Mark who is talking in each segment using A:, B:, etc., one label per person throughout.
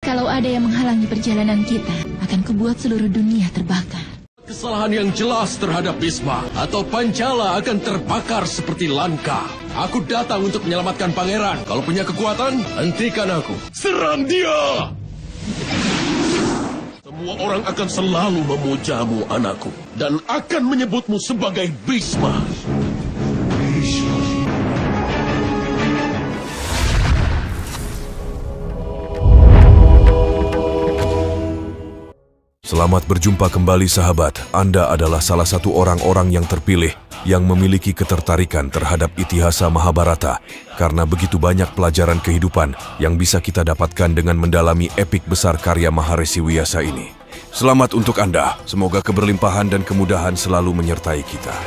A: Kalau ada yang menghalangi perjalanan kita, akan kubuat seluruh dunia terbakar.
B: Kesalahan yang jelas terhadap Bhisma atau Pancala akan terbakar seperti Lanka. Aku datang untuk menyelamatkan pangeran. Kalau punya kekuatan, hentikan aku. Serang dia! Semua orang akan selalu memujamu, anakku. Dan akan menyebutmu sebagai Bhisma.
C: Selamat berjumpa kembali sahabat. Anda adalah salah satu orang-orang yang terpilih yang memiliki ketertarikan terhadap Itihasa Mahabharata karena begitu banyak pelajaran kehidupan yang bisa kita dapatkan dengan mendalami epik besar karya Maharesi Vyasa ini. Selamat untuk Anda. Semoga keberlimpahan dan kemudahan selalu menyertai kita.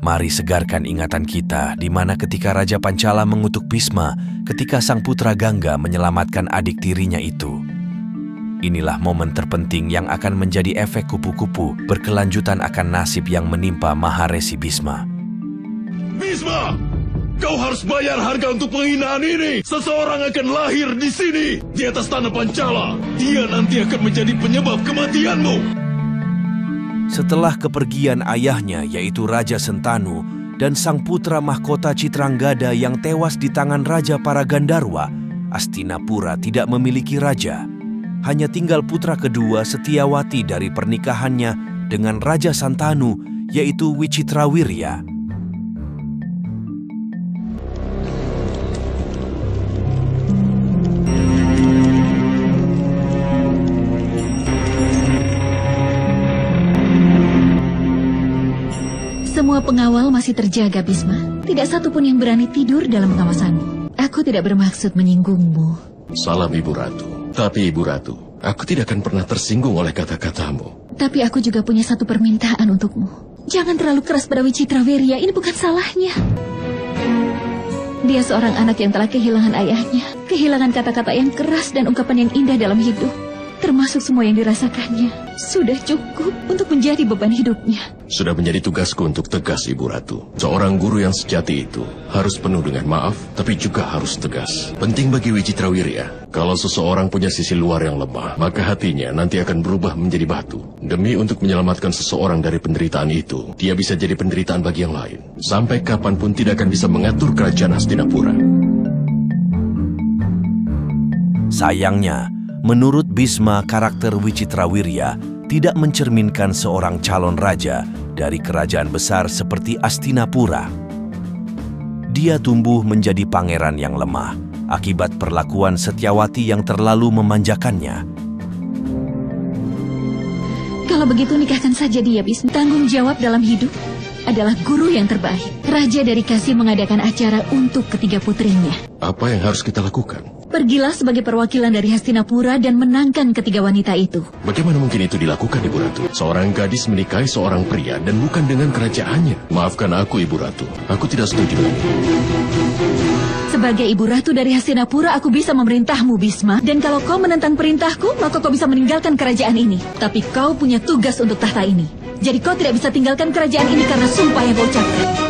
C: Mari segarkan ingatan kita di mana ketika Raja Pancala mengutuk Bhisma ketika sang putra Gangga menyelamatkan adik tirinya itu. Inilah momen terpenting yang akan menjadi efek kupu-kupu berkelanjutan akan nasib yang menimpa Maharesi Bhisma.
B: Bhisma! Kau harus bayar harga untuk penghinaan ini! Seseorang akan lahir di sini, di atas tanah Pancala. Dia nanti akan menjadi penyebab kematianmu.
C: Setelah kepergian ayahnya yaitu Raja Sentanu dan sang putra mahkota Citranggada yang tewas di tangan Raja para Gandarwa, Hastinapura tidak memiliki raja. Hanya tinggal putra kedua Setyawati dari pernikahannya dengan Raja Santanu yaitu Wicitrawirya.
A: Semua pengawal masih terjaga, Bhisma. Tidak satu pun yang berani tidur dalam pengawasanmu. Aku tidak bermaksud menyinggungmu.
B: Salam Ibu Ratu. Tapi Ibu Ratu, aku tidak akan pernah tersinggung oleh kata-katamu.
A: Tapi aku juga punya satu permintaan untukmu. Jangan terlalu keras pada Wicitrawirya, ini bukan salahnya. Dia seorang anak yang telah kehilangan ayahnya. Kehilangan kata-kata yang keras dan ungkapan yang indah dalam hidup. Termasuk semua yang dirasakannya. Sudah cukup untuk menjadi beban hidupnya.
B: Sudah menjadi tugasku untuk tegas, Ibu Ratu. Seorang guru yang sejati itu harus penuh dengan maaf, tapi juga harus tegas. Penting bagi Wicitrawirya, kalau seseorang punya sisi luar yang lemah, maka hatinya nanti akan berubah menjadi batu. Demi untuk menyelamatkan seseorang dari penderitaan itu, dia bisa jadi penderitaan bagi yang lain. Sampai kapanpun tidak akan bisa mengatur kerajaan Hastinapura.
C: Sayangnya, menurut Bhisma, karakter Wicitrawirya tidak mencerminkan seorang calon raja dari kerajaan besar seperti Hastinapura. Dia tumbuh menjadi pangeran yang lemah akibat perlakuan Setyawati yang terlalu memanjakannya.
A: Kalau begitu nikahkan saja dia, Bhisma. Tanggung jawab dalam hidup adalah guru yang terbaik. Raja dari Kasi mengadakan acara untuk ketiga putrinya.
B: Apa yang harus kita lakukan?
A: Pergilah sebagai perwakilan dari Hastinapura dan menangkan ketiga wanita itu.
B: Bagaimana mungkin itu dilakukan, Ibu Ratu? Seorang gadis menikahi seorang pria dan bukan dengan kerajaannya. Maafkan aku, Ibu Ratu. Aku tidak setuju.
A: Sebagai Ibu Ratu dari Hastinapura, aku bisa memerintahmu, Bhisma. Dan kalau kau menentang perintahku, maka kau bisa meninggalkan kerajaan ini. Tapi kau punya tugas untuk tahta ini. Jadi kau tidak bisa tinggalkan kerajaan ini karena sumpah yang kau ucapkan.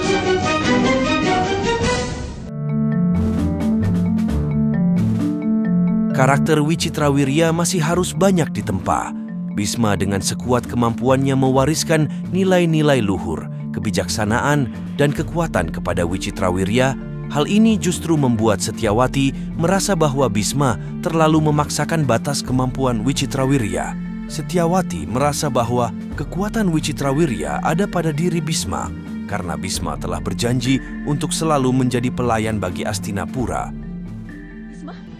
C: Karakter Wicitrawirya masih harus banyak ditempa. Bhisma dengan sekuat kemampuannya mewariskan nilai-nilai luhur, kebijaksanaan, dan kekuatan kepada Wicitrawirya. Hal ini justru membuat Setyawati merasa bahwa Bhisma terlalu memaksakan batas kemampuan Wicitrawirya. Setyawati merasa bahwa kekuatan Wicitrawirya ada pada diri Bhisma, karena Bhisma telah berjanji untuk selalu menjadi pelayan bagi Hastinapura.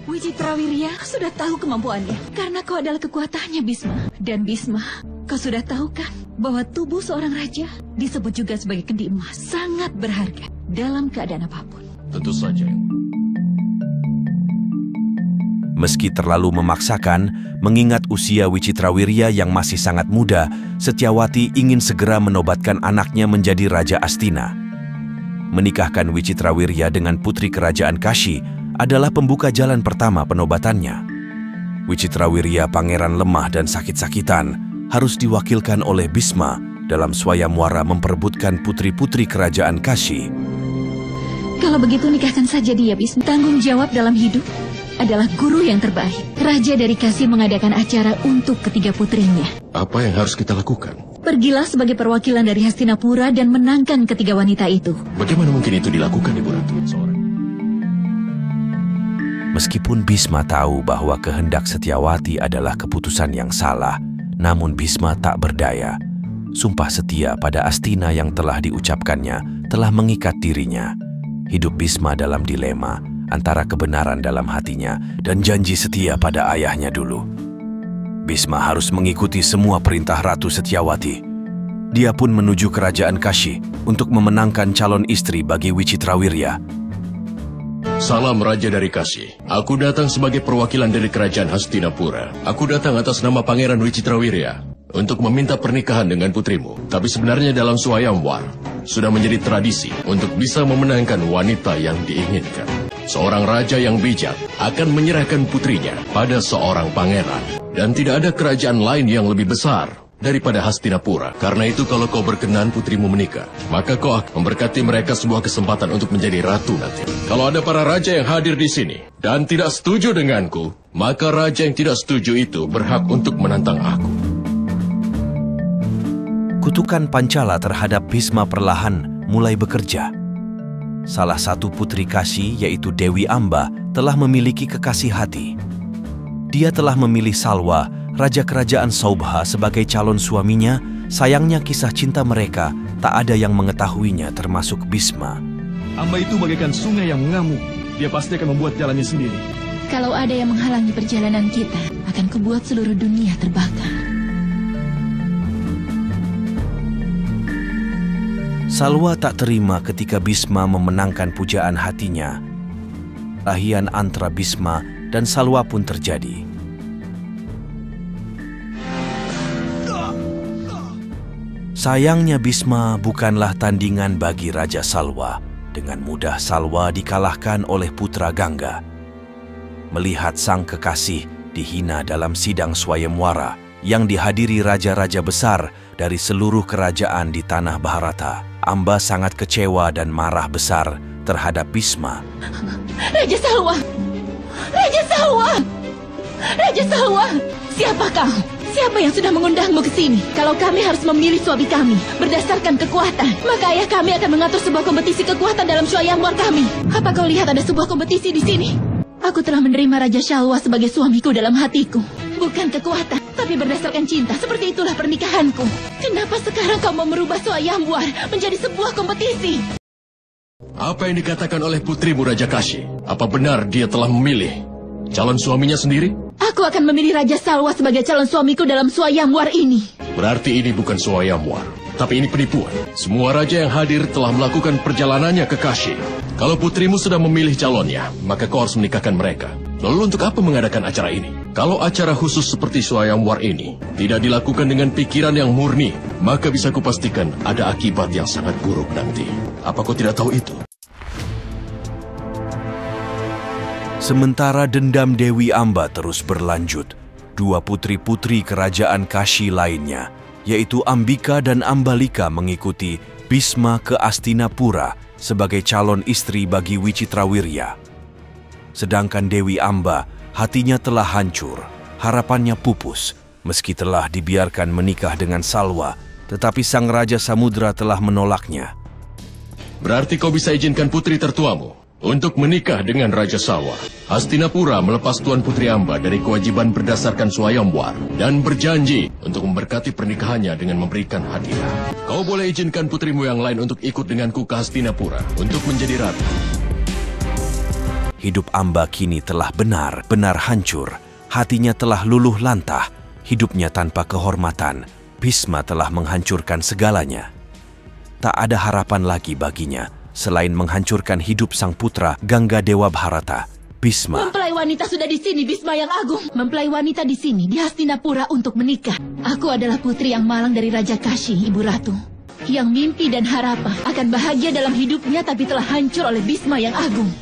A: Wicitrawirya sudah tahu kemampuannya karena kau adalah kekuatannya, Bhisma. Dan Bhisma, kau sudah tahu kan bahwa tubuh seorang raja disebut juga sebagai kendi emas, sangat berharga dalam keadaan apapun.
B: Tentu saja.
C: Meski terlalu memaksakan, mengingat usia Wicitrawirya yang masih sangat muda, Setyawati ingin segera menobatkan anaknya menjadi Raja Hastina. Menikahkan Wicitrawirya dengan putri kerajaan Kashi adalah pembuka jalan pertama penobatannya. Wicitrawirya, pangeran lemah dan sakit-sakitan, harus diwakilkan oleh Bhisma dalam swayamwara memperebutkan putri-putri kerajaan Kashi.
A: Kalau begitu nikahkan saja dia, Bisma. Tanggung jawab dalam hidup adalah guru yang terbaik. Raja dari Kashi mengadakan acara untuk ketiga putrinya.
B: Apa yang harus kita lakukan?
A: Pergilah sebagai perwakilan dari Hastinapura dan menangkan ketiga wanita itu.
B: Bagaimana mungkin itu dilakukan, Ibu Ratu?
C: Meskipun Bisma tahu bahwa kehendak Setyawati adalah keputusan yang salah, namun Bisma tak berdaya. Sumpah setia pada Astina yang telah diucapkannya telah mengikat dirinya. Hidup Bisma dalam dilema antara kebenaran dalam hatinya dan janji setia pada ayahnya dulu. Bisma harus mengikuti semua perintah Ratu Setyawati. Dia pun menuju kerajaan Kashi untuk memenangkan calon istri bagi Wicitrawirya.
B: Salam Raja dari Kashi. Aku datang sebagai perwakilan dari kerajaan Hastinapura. Aku datang atas nama Pangeran Wicitrawirya untuk meminta pernikahan dengan putrimu. Tapi sebenarnya dalam Swayamwar sudah menjadi tradisi untuk bisa memenangkan wanita yang diinginkan. Seorang raja yang bijak akan menyerahkan putrinya pada seorang pangeran. Dan tidak ada kerajaan lain yang lebih besar daripada Hastinapura. Karena itu kalau kau berkenan putrimu menikah, maka kau akan memberkati mereka sebuah kesempatan untuk menjadi ratu nanti. Kalau ada para raja yang hadir di sini dan tidak setuju denganku, maka raja yang tidak setuju itu berhak untuk menantang aku.
C: Kutukan Pancala terhadap Bisma perlahan mulai bekerja. Salah satu putri Kashi, yaitu Dewi Amba, telah memiliki kekasih hati. Dia telah memilih Salwa, Raja Kerajaan Saubha, sebagai calon suaminya. Sayangnya kisah cinta mereka tak ada yang mengetahuinya termasuk Bisma.
D: Amba itu bagaikan sungai yang mengamuk. Dia pasti akan membuat jalannya sendiri.
A: Kalau ada yang menghalangi perjalanan kita, akan kubuat seluruh dunia terbakar.
C: Salwa tak terima ketika Bisma memenangkan pujaan hatinya. Perkelahian antara Bisma dan Salwa pun terjadi. Sayangnya Bisma bukanlah tandingan bagi Raja Salwa. Dengan mudah Salwa dikalahkan oleh putra Gangga. Melihat sang kekasih dihina dalam sidang Swayamwara yang dihadiri raja-raja besar dari seluruh kerajaan di tanah Bharata, Amba sangat kecewa dan marah besar terhadap Bisma.
A: Raja Salwa! Raja Salwa! Raja Salwa! Siapa kau? Siapa yang sudah mengundangmu ke sini? Kalau kami harus memilih suami kami berdasarkan kekuatan, maka ayah kami akan mengatur sebuah kompetisi kekuatan dalam Swayamwar kami. Apa kau lihat ada sebuah kompetisi di sini? Aku telah menerima Raja Salwa sebagai suamiku dalam hatiku. Bukan kekuatan, tapi berdasarkan cinta. Seperti itulah pernikahanku. Kenapa sekarang kau mau merubah Swayamwar menjadi sebuah kompetisi?
B: Apa yang dikatakan oleh putrimu Raja Kashi? Apa benar dia telah memilih calon suaminya sendiri?
A: Aku akan memilih Raja Salwa sebagai calon suamiku dalam Swayamwar ini.
B: Berarti ini bukan Swayamwar, tapi ini penipuan. Semua raja yang hadir telah melakukan perjalanannya ke Kashi. Kalau putrimu sudah memilih calonnya, maka kau harus menikahkan mereka. Lalu untuk apa mengadakan acara ini? Kalau acara khusus seperti Swayamwar ini tidak dilakukan dengan pikiran yang murni, maka bisa kupastikan ada akibat yang sangat buruk nanti. Apa kau tidak tahu itu?
C: Sementara dendam Dewi Amba terus berlanjut, dua putri-putri kerajaan Kashi lainnya, yaitu Ambika dan Ambalika, mengikuti Bisma ke Hastinapura sebagai calon istri bagi Wicitrawirya. Sedangkan Dewi Amba, hatinya telah hancur, harapannya pupus. Meski telah dibiarkan menikah dengan Salwa, tetapi sang Raja Samudra telah menolaknya.
B: Berarti kau bisa izinkan putri tertuamu untuk menikah dengan Raja Salwa. Hastinapura melepas Tuan Putri Amba dari kewajiban berdasarkan Swayamwar dan berjanji untuk memberkati pernikahannya dengan memberikan hadiah. Kau boleh izinkan putrimu yang lain untuk ikut denganku ke Hastinapura untuk menjadi ratu.
C: Hidup Amba kini telah benar-benar hancur. Hatinya telah luluh lantah. Hidupnya tanpa kehormatan. Bisma telah menghancurkan segalanya. Tak ada harapan lagi baginya selain menghancurkan hidup sang putra Gangga Dewa Bharata. Bisma.
A: Mempelai wanita sudah di sini, Bisma yang agung. Mempelai wanita di sini, di Hastinapura untuk menikah. Aku adalah putri yang malang dari Raja Kashi, Ibu Ratu. Yang mimpi dan harapan akan bahagia dalam hidupnya, tapi telah hancur oleh Bisma yang agung.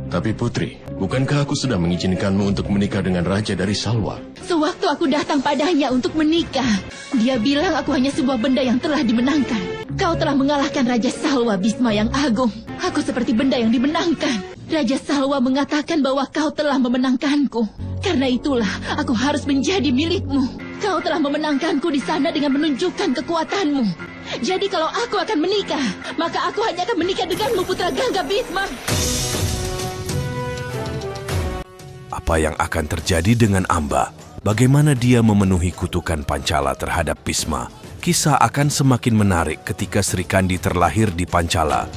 B: Tapi putri, bukankah aku sudah mengizinkanmu untuk menikah dengan Raja dari Salwa?
A: Sewaktu aku datang padanya untuk menikah, dia bilang aku hanya sebuah benda yang telah dimenangkan. Kau telah mengalahkan Raja Salwa, Bisma yang agung. Aku seperti benda yang dimenangkan. Raja Salwa mengatakan bahwa kau telah memenangkanku. Karena itulah aku harus menjadi milikmu. Kau telah memenangkanku di sana dengan menunjukkan kekuatanmu. Jadi kalau aku akan menikah, maka aku hanya akan menikah denganmu, Putra Gangga Bhisma.
C: Apa yang akan terjadi dengan Amba? Bagaimana dia memenuhi kutukan Pancala terhadap Bhisma? Kisah akan semakin menarik ketika Sri Kandi terlahir di Pancala.